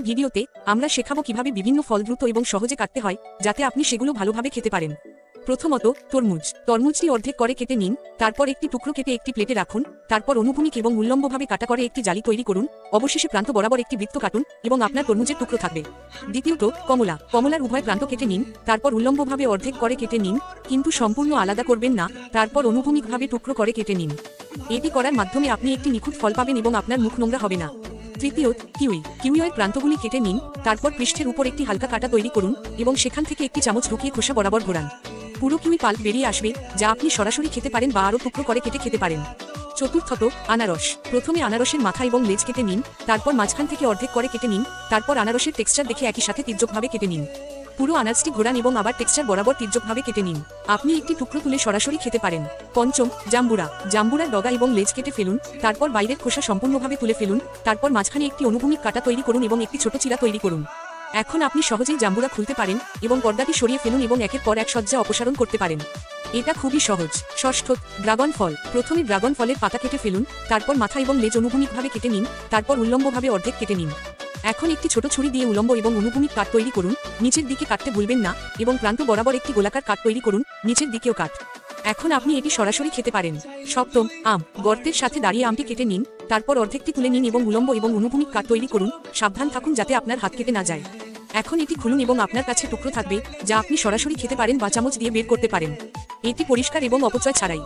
ভিডিওতে আমরা শেখাবো কিভাবে বিভিন্ন ফল দ্রুত এবং সহজে কাটতে হয় যাতে আপনি সেগুলো ভালোভাবে খেতে পারেন। প্রথমত, তরমুজটি অর্ধেক করে কেটে নিন, তারপর একটি টুকরো কেটে একটি প্লেটে রাখুন, তারপর অনুভূমিক এবং উল্লম্বভাবে কাটা করে একটি জালি তৈরি করুন, অবশেষে প্রান্ত বরাবর একটি বৃত্ত কাটুন এবং আপনার তরমুজের টুকরো থাকবে। দ্বিতীয়ত, কমলার উভয় প্রান্ত কেটে নিন, তারপর উল্লম্বভাবে অর্ধেক করে কেটে নিন, কিন্তু সম্পূর্ণ আলাদা করবেন না, তারপর অনুভূমিকভাবে টুকরো করে কেটে নিন। এটি করার মাধ্যমে আপনি একটি নিখুঁত ফল পাবেন এবং আপনার মুখ নোংরা হবে না। তৃতীয়, কিউইয়ের প্রান্তগুলি কেটে নিন, তারপর পৃষ্ঠের উপর একটি হালকা কাটা তৈরি করুন এবং সেখান থেকে একটি চামচ ঢুকিয়ে খোসা বরাবর ঘোরান। পুরো কিউই পাল্প বেরিয়ে আসবে, যা আপনি সরাসরি খেতে পারেন বা আরও টুকরো করে কেটে খেতে পারেন। চতুর্থত, আনারস। প্রথমে আনারসের মাথা এবং লেজ কেটে নিন, তারপর মাঝখান থেকে অর্ধেক করে কেটে নিন, তারপর আনারসের টেক্সচার দেখে একই সাথে তির্যকভাবে কেটে নিন। পুরো আনারসটি ঘোরান এবং আবার টেক্সচার বরাবর তির্যকভাবে কেটে নিন। আপনি একটি টুকরো তুলে সরাসরি খেতে পারেন। পঞ্চম, জাম্বুরার ডগা এবং লেজ কেটে ফেলুন, তারপর বাইরের খোসা সম্পূর্ণভাবে তুলে ফেলুন, তারপর মাঝখানে একটি অনুভূমিক কাটা তৈরি করুন এবং একটি ছোট চিরা তৈরি করুন। এখন আপনি সহজেই জাম্বুরা খুলতে পারেন এবং পর্দাটি সরিয়ে ফেলুন এবং একের পর এক সজ্জা অপসারণ করতে পারেন। এটা খুবই সহজ। ষষ্ঠ, ড্রাগন ফল। প্রথমে ড্রাগন ফলের পাতা কেটে ফেলুন, তারপর মাথা এবং লেজ অনুভূমিকভাবে কেটে নিন, তারপর উল্লম্বভাবে অর্ধেক কেটে নিন। এখন একটি ছোট ছুরি দিয়ে উল্লম্ব এবং অনুভূমিক কাট তৈরি করুন, নিচের দিকে কাটতে ভুলবেন না, এবং প্রান্ত বরাবর একটি গোলাকার কাট তৈরি করুন, নিচের দিকেও কাট। এখন আপনি এটি সরাসরি খেতে পারেন। সপ্তম, আম। গর্তের সাথে দাঁড়িয়ে আমটি কেটে নিন, তারপর অর্ধেকটি তুলে নিন এবং উল্লম্ব এবং অনুভূমিক কাট তৈরি করুন, সাবধান থাকুন যাতে আপনার হাত কেটে না যায়। এখন এটি খুলুন এবং আপনার কাছে টুকরো থাকবে, যা আপনি সরাসরি খেতে পারেন বা চামচ দিয়ে বের করতে পারেন। এটি পরিষ্কার এবং অপচয় ছাড়াই।